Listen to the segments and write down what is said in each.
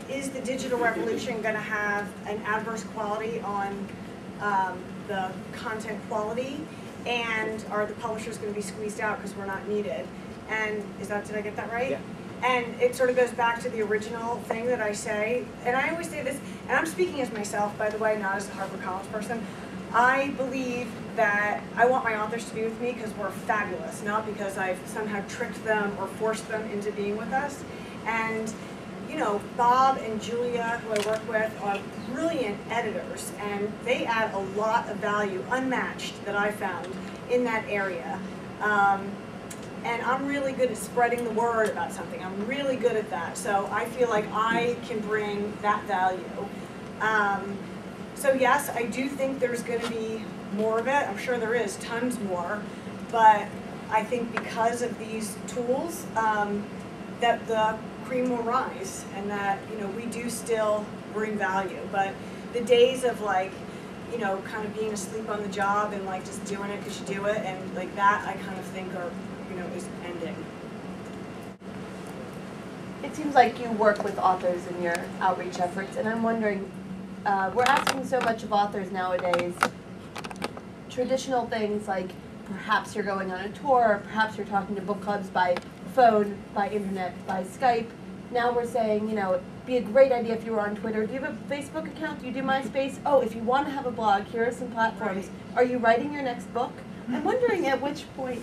is the digital revolution going to have an adverse quality on the content quality, and are the publishers going to be squeezed out because we're not needed? And did I get that right? Yeah. And it sort of goes back to the original thing that I say, and I always say this, and I'm speaking as myself, by the way, not as a HarperCollins person. I believe that I want my authors to be with me because we're fabulous, not because I've somehow tricked them or forced them into being with us. And you know, Bob and Julia, who I work with, are brilliant editors, and they add a lot of value, unmatched, that I found in that area. And I'm really good at spreading the word about something. I'm really good at that. So I feel like I can bring that value. So yes, I do think there's going to be more of it. I'm sure there is tons more. But I think because of these tools, that the cream will rise, and that, you know, we do still bring value. But the days of, like, you know, kind of being asleep on the job and like just doing it because you do it, and like that, I kind of think are, you know, is ending. It seems like you work with authors in your outreach efforts, and I'm wondering, we're asking so much of authors nowadays, traditional things like perhaps you're going on a tour, or perhaps you're talking to book clubs by phone, by internet, by Skype. Now we're saying, you know, it'd be a great idea if you were on Twitter. Do you have a Facebook account? Do you do MySpace? Oh, if you want to have a blog, here are some platforms. Are you writing your next book? I'm wondering at which point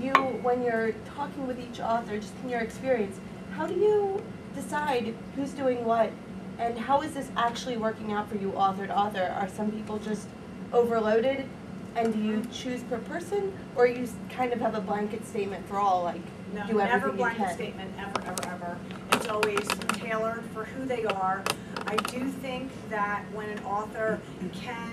you, when you're talking with each author, just in your experience, how do you decide who's doing what, and how is this actually working out for you author to author? Are some people just overloaded, and do you choose per person, or you kind of have a blanket statement for all, like, No, do never everything you blanket can? statement, ever, ever, ever. It's always tailored for who they are. I do think that when an author can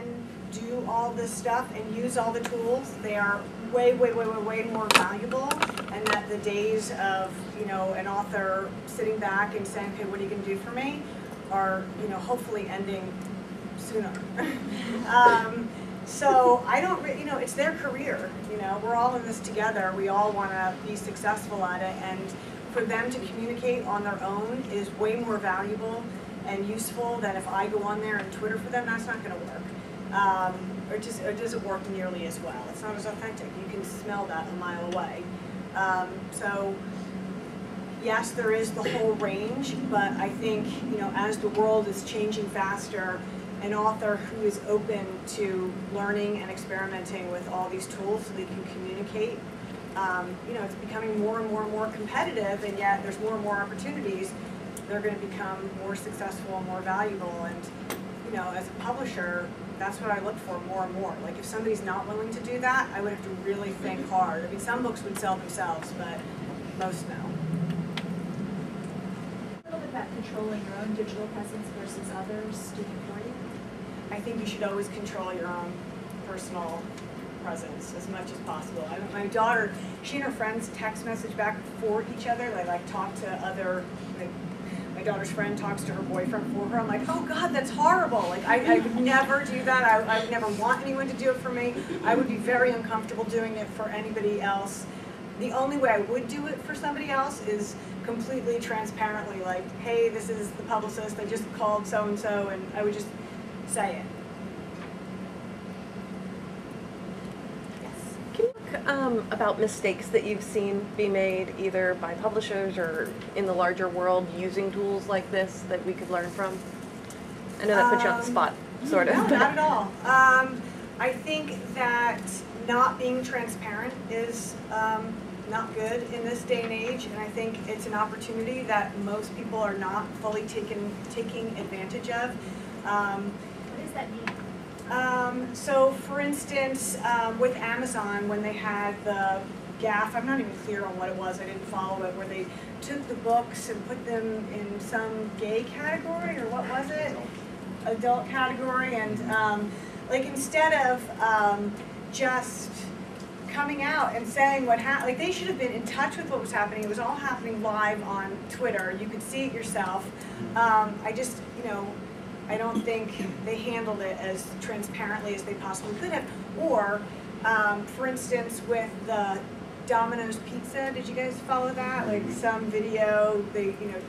do all this stuff and use all the tools, they are way, way, way, way, way more valuable, and that the days of, you know, an author sitting back and saying, okay, what are you going to do for me, are, you know, hopefully ending sooner. So I don't, you know, it's their career, you know, we're all in this together, we all want to be successful at it, and for them to communicate on their own is way more valuable and useful than if I go on there and Twitter for them. That's not going to work. Or it doesn't work nearly as well. It's not as authentic. You can smell that a mile away. So yes, there is the whole range, but I think, you know, as the world is changing faster, an author who is open to learning and experimenting with all these tools so they can communicate, you know, it's becoming more and more and more competitive, and yet there's more and more opportunities. They're going to become more successful and more valuable, and, you know, as a publisher, that's what I look for more and more. Like, if somebody's not willing to do that, I would have to really think hard. I mean, some books would sell themselves, but most no. A little bit about controlling your own digital presence versus others doing it for you. I think you should always control your own personal presence as much as possible. My daughter, she and her friends text message back for each other. They like talk to other, like, my daughter's friend talks to her boyfriend for her. I'm like, oh God, that's horrible. Like, I would never do that. I would never want anyone to do it for me. I would be very uncomfortable doing it for anybody else. The only way I would do it for somebody else is completely transparently, like, hey, this is the publicist, I just called so-and-so, and I would just say it. Can you talk about mistakes that you've seen be made either by publishers or in the larger world using tools like this that we could learn from? I know that puts you on the spot, sort of. No, not at all. I think that not being transparent is not good in this day and age, and I think it's an opportunity that most people are not fully taking advantage of. What does that mean? So for instance, with Amazon, when they had the gaffe, I'm not even clear on what it was, I didn't follow it, where they took the books and put them in some gay category, or what was it? Adult category, and like, instead of just coming out and saying what happened, like, they should have been in touch with what was happening. It was all happening live on Twitter. You could see it yourself. I just, you know, I don't think they handled it as transparently as they possibly could have. Or, for instance, with the Domino's pizza, did you guys follow that? Like, some video, they, you know,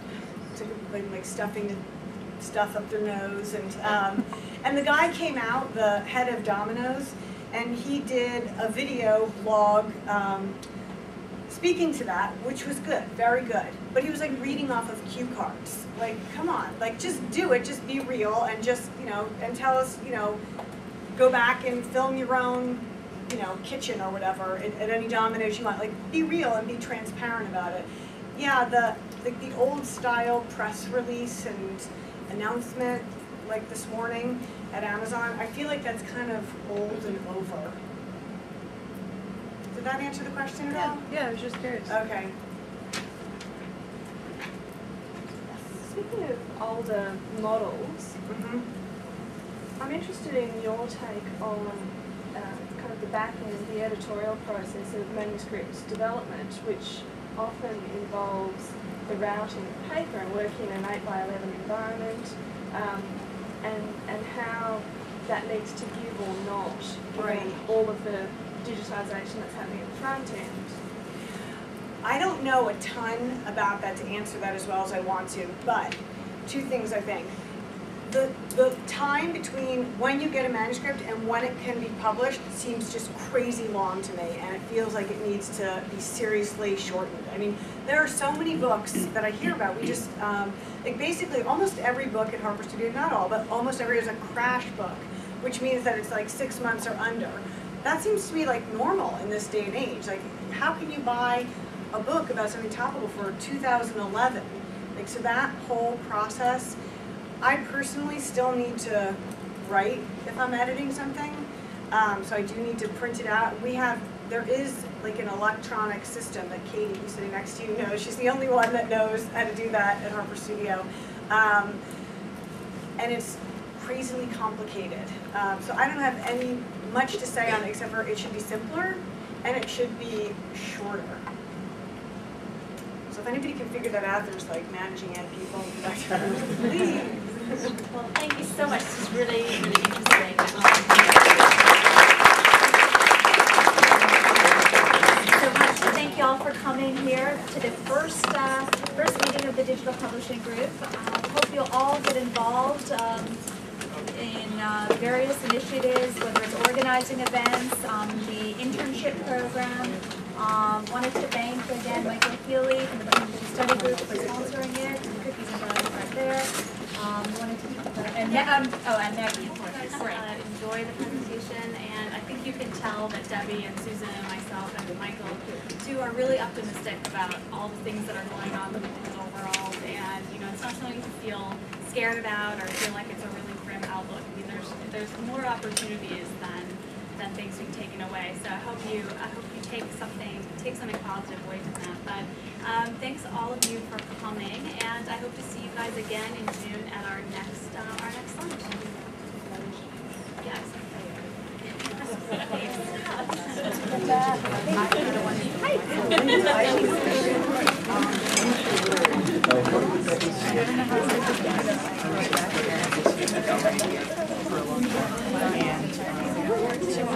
like stuffing the stuff up their nose, and the guy came out, the head of Domino's, and he did a video blog speaking to that, which was good, very good. But he was like reading off of cue cards. Like, come on, like just do it, just be real, and just, you know, and tell us, you know, go back and film your own, you know, kitchen or whatever at any Domino's you want. Like, be real and be transparent about it. Yeah, the old style press release and announcement, like this morning at Amazon, I feel like that's kind of old and over. Did that answer the question at all? Yeah, I was just curious. Okay. Speaking of older models, Mm-hmm. I'm interested in your take on kind of the back end, the editorial process of manuscript development, which often involves the routing of paper and working in an 8x11 environment, and how that needs to give or not, given all of the digitisation that's happening at the front end. I don't know a ton about that to answer that as well as I want to, but two things I think. The time between when you get a manuscript and when it can be published seems just crazy long to me, and it feels like it needs to be seriously shortened. I mean, there are so many books that I hear about. We just, like basically almost every book at Harper Studio, not all, but almost every is a crash book, which means that it's like 6 months or under. That seems to be like normal in this day and age. Like, how can you buy a book about something topical for 2011? Like, so that whole process, I personally still need to write if I'm editing something, so I do need to print it out. There is like an electronic system that Katie, who's sitting next to you, knows. She's the only one that knows how to do that at Harper Studio, and it's crazily complicated. So I don't have much to say on it except for it should be simpler and it should be shorter. So if anybody can figure that out, there's like managing ed people, please. Well, thank you so much. This is really, really interesting. So much to thank you all for coming here to the first meeting of the Digital Publishing Group. Hope you'll all get involved in various initiatives, whether it's organizing events, the internship program. Wanted to thank again Michael Healy from the Buckingham Study Group for sponsoring it. Cookies and donuts right there. Wanted to and Maggie, of course. Enjoy the presentation, and I think you can tell that Debbie and Susan and myself and Michael too are really optimistic about all the things that are going on in the digital world. And you know, it's not something to feel scared about or feel like it's a really grim outlook. I mean, there's more opportunities than things being taken away. So I hope you take something positive away from that. But thanks all of you for coming, and I hope to see you guys again in June at our next lunch. Yes.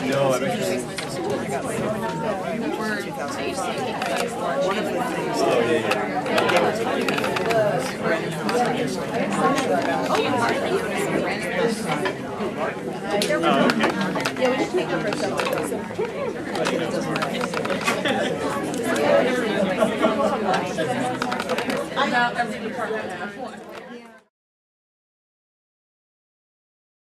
No, I don't. Yeah, we just take over I'm not every department.